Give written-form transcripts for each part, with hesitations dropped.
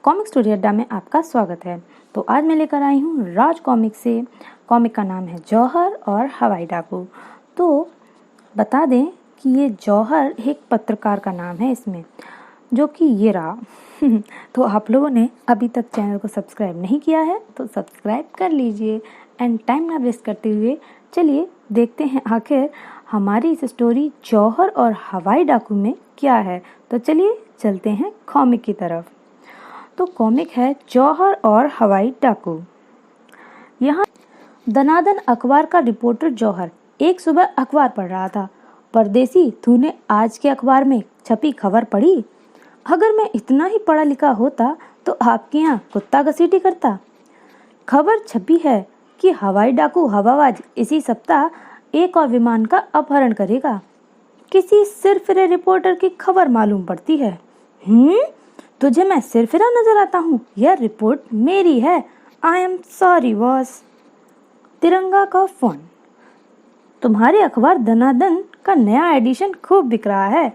Comic story अड्डा में आपका स्वागत है। तो आज मैं लेकर आई हूँ राज कॉमिक से। कॉमिक का नाम है जौहर और हवाई डाकू। तो बता दें कि ये जौहर एक पत्रकार का नाम है इसमें, जो कि ये रहा। तो आप लोगों ने अभी तक चैनल को सब्सक्राइब नहीं किया है तो सब्सक्राइब कर लीजिए। एंड टाइम ना वेस्ट करते हुए चलिए देखते हैं आखिर हमारी इस स्टोरी जौहर और हवाई डाकू में क्या है। तो चलिए चलते हैं कॉमिक की तरफ। तो कॉमिक है जौहर और हवाई डाकू। यहाँ दनादन अखबार का रिपोर्टर जौहर एक सुबह अखबार पढ़ रहा था। परदेसी, तूने आज के अखबार में छपी खबर पढ़ी? अगर मैं इतना ही पढ़ा लिखा होता तो आपके यहाँ कुत्ता घसीटी करता। खबर छपी है कि हवाई डाकू हवाबाज इसी सप्ताह एक और विमान का अपहरण करेगा। किसी सिरफिरे रिपोर्टर की खबर मालूम पड़ती है। तुझे मैं सिरफिरा नजर आता हूँ? यह रिपोर्ट मेरी है। I am sorry boss. तिरंगा का फोन। तुम्हारे अखबार दनादन का नया एडिशन खूब बिक रहा है।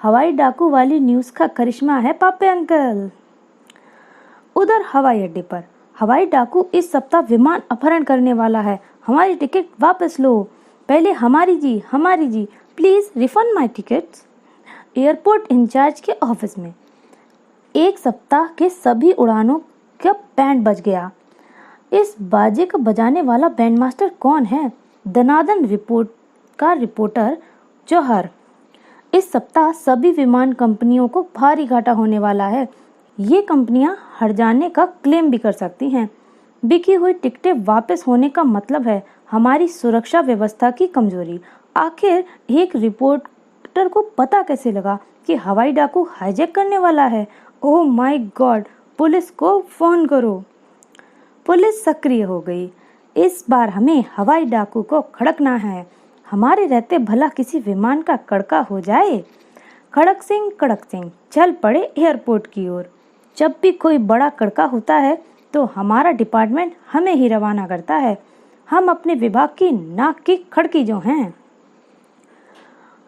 हवाई डाकू वाली न्यूज का करिश्मा है पापे अंकल। उधर हवाई अड्डे पर हवाई डाकू इस सप्ताह विमान अपहरण करने वाला है। हमारी टिकट वापस लो। पहले हमारी जी please refund my tickets. Airport incharge के ऑफिस में एक सप्ताह के सभी उड़ानों का बैंड बज गया। इस बाजे को बजाने वाला बैंड मास्टर कौन है? दनादन रिपोर्ट का रिपोर्टर जौहर। इस सप्ताह सभी विमान कंपनियों को भारी घाटा होने वाला है। ये कंपनियां हट जाने का क्लेम भी कर सकती हैं। बिकी हुई टिकटें वापस होने का मतलब है हमारी सुरक्षा व्यवस्था की कमजोरी। आखिर एक रिपोर्टर को पता कैसे लगा कि हवाई डाकू हाईजैक करने वाला है? ओह माय गॉड, पुलिस को फोन करो। पुलिस सक्रिय हो गई। इस बार हमें हवाई डाकू को खड़कना है। हमारे रहते भला किसी विमान का कड़का हो जाए। खड़क सिंह चल पड़े एयरपोर्ट की ओर। जब भी कोई बड़ा कड़का होता है तो हमारा डिपार्टमेंट हमें ही रवाना करता है। हम अपने विभाग की नाक की खड़की जो हैं।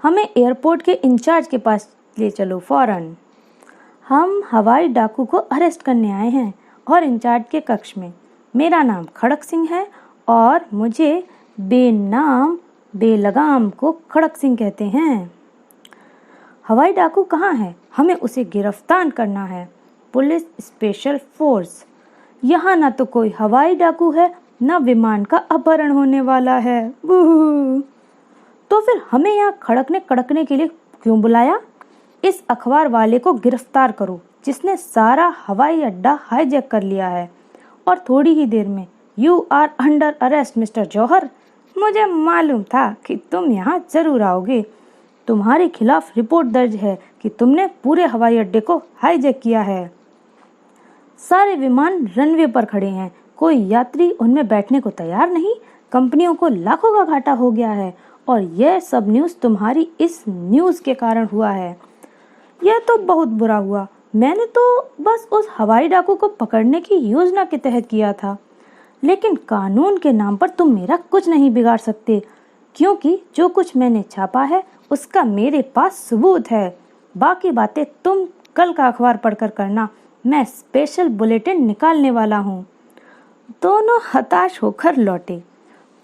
हमें एयरपोर्ट के इंचार्ज के पास ले चलो फौरन। हम हवाई डाकू को अरेस्ट करने आए हैं और इंचार्ज के कक्ष में। मेरा नाम खड़क सिंह है और मुझे बेनाम बेलगाम को खड़क सिंह कहते हैं। हवाई डाकू कहाँ है? हमें उसे गिरफ्तार करना है। Police special force. यहाँ ना तो कोई हवाई डाकू है न विमान का अपहरण होने वाला है। तो फिर हमें यहाँ कड़कने के लिए क्यों बुलाया? इस अखबार वाले को गिरफ्तार करो जिसने सारा हवाई अड्डा हाईजैक कर लिया है। और थोड़ी ही देर में you are under arrest mister Johar. मुझे मालूम था कि तुम यहाँ जरूर आओगे। तुम्हारे खिलाफ रिपोर्ट दर्ज है कि तुमने पूरे हवाई अड्डे को हाईजैक किया है। सारे विमान रनवे पर खड़े हैं। कोई यात्री उनमें बैठने को तैयार नहीं। कंपनियों को लाखों का घाटा हो गया है और यह सब न्यूज़ तुम्हारी इस न्यूज़ के कारण हुआ है। यह तो बहुत बुरा हुआ। मैंने तो बस उस हवाई डाकू को पकड़ने की योजना के तहत किया था। लेकिन कानून के नाम पर तुम मेरा कुछ नहीं बिगाड़ सकते, क्योंकि जो कुछ मैंने छापा है उसका मेरे पास सबूत है। बाकी बातें तुम कल का अखबार पढ़कर करना। मैं स्पेशल बुलेटिन निकालने वाला हूँ। दोनों हताश होकर लौटे।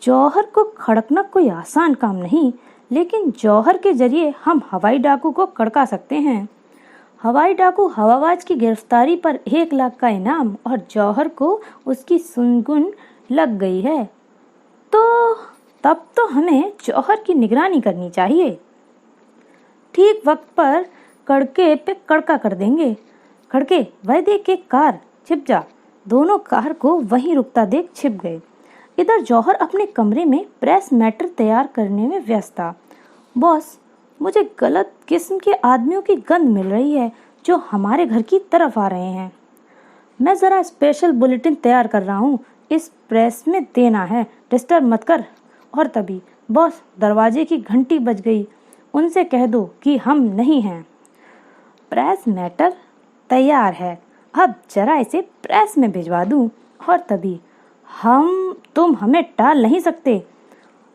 जौहर को खड़कना कोई आसान काम नहीं, लेकिन जौहर के जरिए हम हवाई डाकू को खड़का सकते हैं। हवाई डाकू हवाबाज की गिरफ्तारी पर 1 लाख का इनाम और जौहर को उसकी सुनगुन लग गई है। तो तब तो हमें जौहर की निगरानी करनी चाहिए। ठीक वक्त पर कड़के पे कड़का कर देंगे। कड़के, वह देख एक कार, छिप जा। दोनों कार को वहीं रुकता देख छिप गए। इधर जौहर अपने कमरे में प्रेस मैटर तैयार करने में व्यस्त था। बॉस, मुझे गलत किस्म के आदमियों की गंध मिल रही है जो हमारे घर की तरफ आ रहे हैं। मैं ज़रा स्पेशल बुलेटिन तैयार कर रहा हूँ, इस प्रेस में देना है, डिस्टर्ब मत कर। और तभी बॉस, दरवाजे की घंटी बज गई। उनसे कह दो कि हम नहीं हैं। प्रेस मैटर तैयार है, अब जरा इसे प्रेस में भिजवा दूँ। और तभी तुम हमें टाल नहीं सकते।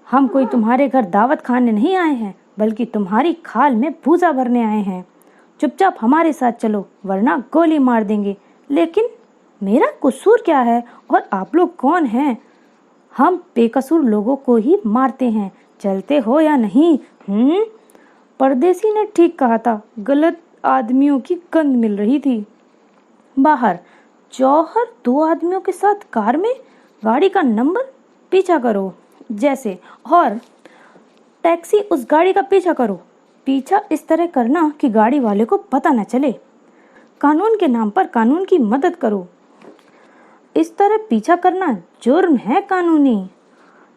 हम कोई तुम्हारे घर दावत खाने नहीं आए हैं, बल्कि तुम्हारी खाल में भूसा भरने आए हैं। चुपचाप हमारे साथ चलो, वरना गोली मार देंगे। लेकिन मेरा कसूर क्या है और आप लोग कौन हैं? हम बेकसूर लोगों को ही मारते हैं, चलते हो या नहीं? परदेसी ने ठीक कहा था, गलत आदमियों की गंध मिल रही थी। बाहर जौहर 2 आदमियों के साथ कार में, गाड़ी का नंबर पीछा करो जैसे, और टैक्सी उस गाड़ी का पीछा करो। पीछा इस तरह करना कि गाड़ी वाले को पता न चले। कानून के नाम पर कानून की मदद करो। इस तरह पीछा करना जुर्म है कानूनी।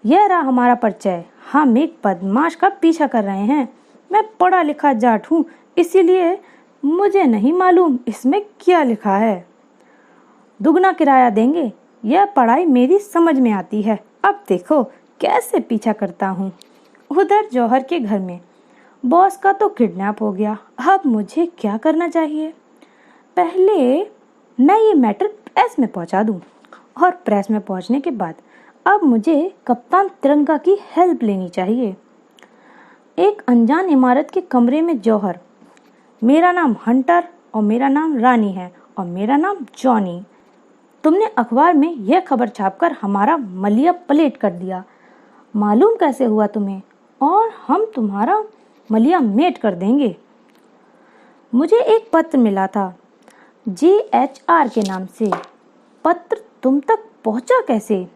यह रहा हमारा परिचय। हम एक बदमाश का पीछा कर रहे हैं। मैं पढ़ा लिखा जाट हूँ, इसीलिए मुझे नहीं मालूम इसमें क्या लिखा है। दुगना किराया देंगे। यह पढ़ाई मेरी समझ में आती है। अब देखो कैसे पीछा करता हूँ। उधर जौहर के घर में बॉस का तो किडनैप हो गया। अब मुझे क्या करना चाहिए? पहले मैं ये मैटर प्रेस में पहुंचा दूं, और प्रेस में पहुंचने के बाद अब मुझे कप्तान तिरंगा की हेल्प लेनी चाहिए। एक अनजान इमारत के कमरे में जौहर। मेरा नाम हंटर और मेरा नाम रानी है और मेरा नाम जॉनी। तुमने अखबार में यह खबर छापकर हमारा मलिया पलेट कर दिया। मालूम कैसे हुआ तुम्हें? और हम तुम्हारा मलिया मेट कर देंगे। मुझे एक पत्र मिला था JHR के नाम से। पत्र तुम तक पहुंचा कैसे?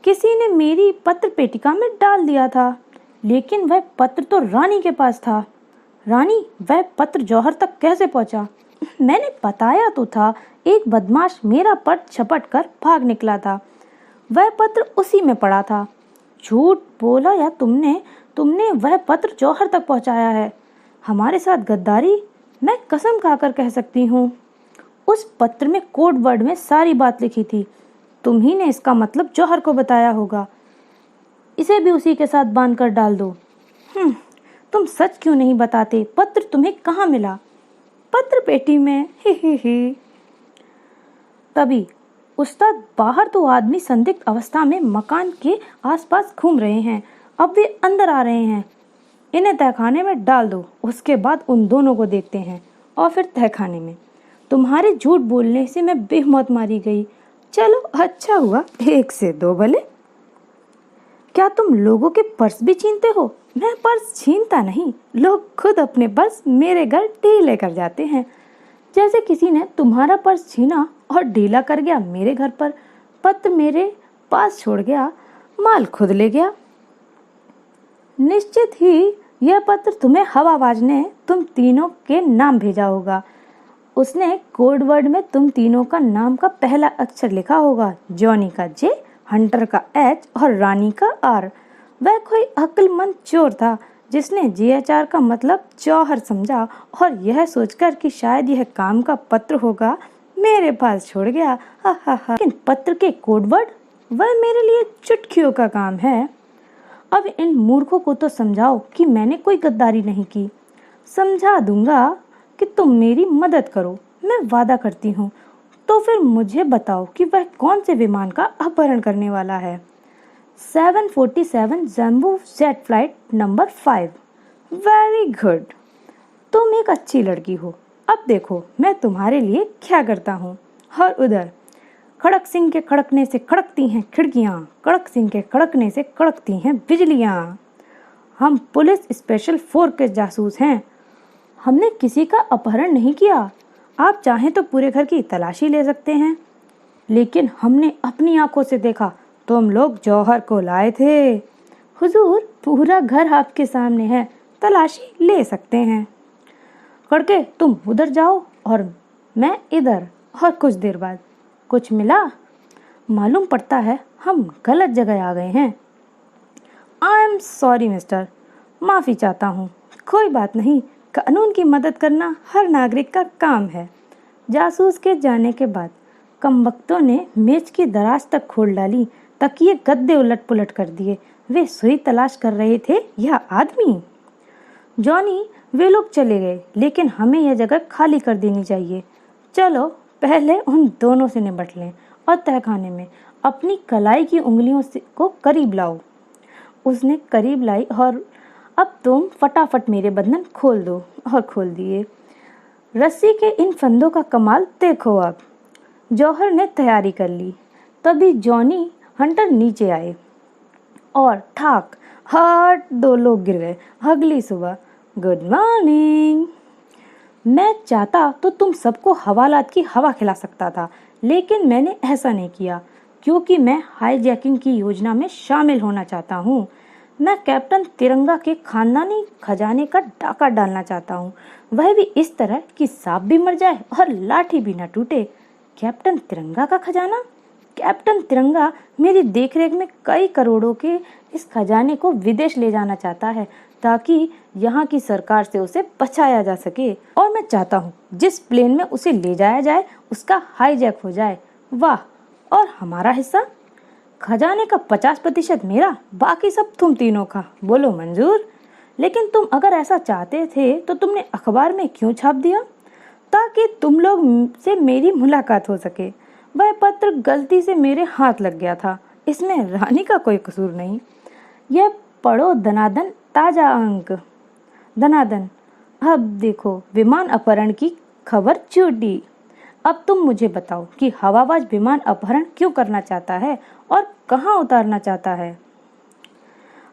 किसी ने मेरी पत्र पेटिका में डाल दिया था, लेकिन वह पत्र तो रानी के पास था। रानी, वह पत्र जौहर तक कैसे पहुंचा? मैंने बताया तो था, एक बदमाश मेरा पर्स झपट कर भाग निकला था। वह पत्र उसी में पड़ा था। झूठ बोला या तुमने वह पत्र जौहर तक पहुंचाया है। हमारे साथ गद्दारी मैं कसम खाकर कह सकती हूँ। उस पत्र में कोड वर्ड में सारी बात लिखी थी। तुम ही ने इसका मतलब जौहर को बताया होगा। इसे भी उसी के साथ बांध कर डाल दो। तुम सच क्यों नहीं बताते? पत्र तुम्हें कहाँ मिला? पत्र पेटी में। ही। तभी उस्ताद, बाहर 2 आदमी संदिग्ध अवस्था में मकान के आसपास घूम रहे हैं। अब वे अंदर आ रहे हैं। इन्हें तहखाने में डाल दो, उसके बाद उन दोनों को देखते हैं। और फिर तहखाने में। तुम्हारे झूठ बोलने से मैं बेमौत मारी गई। चलो अच्छा हुआ, 1 से 2 भले। क्या तुम लोगों के पर्स भी छीनते हो? मैं पर्स छीनता नहीं, लोग खुद अपने पर्स मेरे घर ढीले कर जाते हैं। जैसे किसी ने तुम्हारा पर्स छीना और ढीला कर गया मेरे घर पर। पत्र मेरे पास छोड़ गया, माल खुद ले गया। निश्चित ही यह पत्र तुम्हें हवाबाज ने तुम तीनों के नाम भेजा होगा। उसने कोड वर्ड में तुम तीनों का नाम का पहला अक्षर लिखा होगा। जॉनी का J, हंटर का H और रानी का R। वह कोई अक्लमंद चोर था जिसने JHR का मतलब जौहर समझा और यह सोचकर कि शायद यह काम का पत्र होगा मेरे पास छोड़ गया। लेकिन पत्र के कोड वर्ड, वह मेरे लिए चुटकियों का काम है। अब इन मूर्खों को तो समझाओ कि मैंने कोई गद्दारी नहीं की। समझा दूंगा कि तुम मेरी मदद करो, मैं वादा करती हूँ। तो फिर मुझे बताओ कि वह कौन से विमान का अपहरण करने वाला है? 747 jumbo jet flight number 5। Very good, तुम एक अच्छी लड़की हो। अब देखो मैं तुम्हारे लिए क्या करता हूँ। और उधर खड़क सिंह के खड़कने से खड़कती हैं खिड़कियाँ, खड़क सिंह के खड़कने से खड़कती हैं बिजलियाँ। हम पुलिस स्पेशल फोर्स के जासूस हैं। हमने किसी का अपहरण नहीं किया। आप चाहें तो पूरे घर की तलाशी ले सकते हैं, लेकिन हमने अपनी आंखों से देखा तुम लोग जौहर को लाए थे। हुजूर, पूरा घर आपके सामने है, तलाशी ले सकते हैं। करके तुम उधर जाओ और मैं इधर। और कुछ देर बाद कुछ मिला? मालूम पड़ता है हम गलत जगह आ गए हैं। आई एम सॉरी मिस्टर, माफ़ी चाहता हूँ। कोई बात नहीं, कानून की मदद करना हर नागरिक का काम है। जासूस के जाने के बाद कमबख्तों ने मेज की दराज तक खोल डाली, तकिए गद्दे उलट पुलट कर दिए। वे सुई तलाश कर रहे थे या आदमी? जॉनी, वे लोग चले गए, लेकिन हमें यह जगह खाली कर देनी चाहिए। चलो पहले उन दोनों से निपट लें और तहखाने में अपनी कलाई की उंगलियों को करीब लाओ। उसने करीब लाई और अब तुम फटाफट मेरे बंधन खोल दो। और खोल दिए। रस्सी के इन फंदों का कमाल देखो। अब जौहर ने तैयारी कर ली। तभी जॉनी हंटर नीचे आए और ठाक हट 2 लोग गिर गए। अगली सुबह गुड मॉर्निंग। मैं चाहता तो तुम सबको हवालात की हवा खिला सकता था, लेकिन मैंने ऐसा नहीं किया क्योंकि मैं हाईजैकिंग की योजना में शामिल होना चाहता हूँ। मैं कैप्टन तिरंगा के खानदानी खजाने का डाका डालना चाहता हूँ, वह भी इस तरह कि सांप भी मर जाए और लाठी भी न टूटे। कैप्टन तिरंगा का खजाना? कैप्टन तिरंगा मेरी देखरेख में कई करोड़ों के इस खजाने को विदेश ले जाना चाहता है ताकि यहाँ की सरकार से उसे बचाया जा सके। और मैं चाहता हूँ जिस प्लेन में उसे ले जाया जाए उसका हाईजैक हो जाए। वाह! और हमारा हिस्सा? खजाने का 50% मेरा, बाकी सब तुम तीनों का। बोलो मंजूर? लेकिन तुम अगर ऐसा चाहते थे तो तुमने अखबार में क्यों छाप दिया? ताकि तुम लोग से मेरी मुलाकात हो सके। वह पत्र गलती से मेरे हाथ लग गया था, इसमें रानी का कोई कसूर नहीं। यह पढ़ो दनादन, ताजा अंक। दनादन, अब देखो विमान अपहरण की खबर झूठी। अब तुम मुझे बताओ कि हवाबाज विमान अपहरण क्यों करना चाहता है और कहाँ उतारना चाहता है।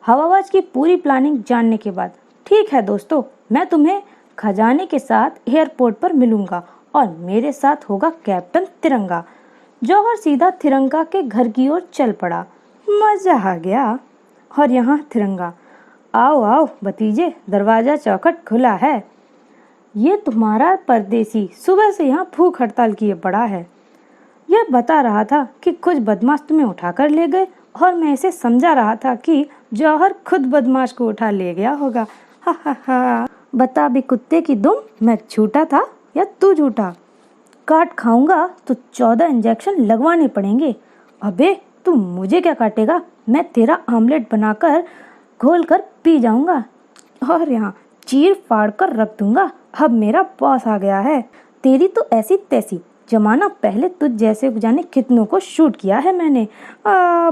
हवाबाज की पूरी प्लानिंग जानने के बाद, ठीक है दोस्तों, मैं तुम्हें खजाने के साथ एयरपोर्ट पर मिलूंगा और मेरे साथ होगा कैप्टन तिरंगा। जौहर सीधा तिरंगा के घर की ओर चल पड़ा। मजा आ गया। और यहाँ तिरंगा, आओ आओ भतीजे, दरवाजा चौखट खुला है। ये तुम्हारा परदेसी सुबह से यहाँ भूख हड़ताल किए पड़ा है। यह बता रहा था कि कुछ बदमाश तुम्हें उठाकर ले गए और मैं इसे समझा रहा था कि जौहर खुद बदमाश को उठा ले गया होगा। हा हा हा। बता भी कुत्ते की दुम, मैं झूठा था या तू झूठा? काट खाऊंगा तो 14 इंजेक्शन लगवाने पड़ेंगे। अबे तू मुझे क्या काटेगा? मैं तेरा आमलेट बनाकर घोल कर पी जाऊंगा और यहाँ चीर फाड़ कर रख दूंगा। अब मेरा बॉस आ गया है। तेरी तो ऐसी तैसी, जमाना पहले तुझ जैसे जाने कितनों को शूट किया है मैंने।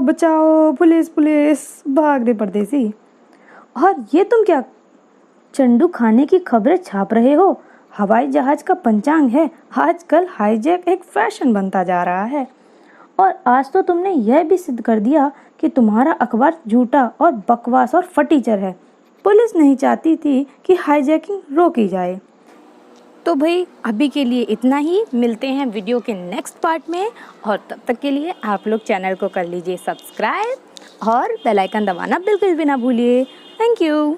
बचाओ, पुलिस पुलिस, भाग रे परदेसी। और ये तुम क्या चंडू खाने की खबरें छाप रहे हो? हवाई जहाज का पंचांग है, आजकल हाईजैक एक फैशन बनता जा रहा है। और आज तो तुमने यह भी सिद्ध कर दिया कि तुम्हारा अखबार झूठा और बकवास और फटीचर है। पुलिस नहीं चाहती थी कि हाईजैकिंग रोकी जाए। तो भाई अभी के लिए इतना ही, मिलते हैं वीडियो के नेक्स्ट पार्ट में। और तब तक के लिए आप लोग चैनल को कर लीजिए सब्सक्राइब और बेल आइकन दबाना बिल्कुल भी ना भूलिए। Thank you.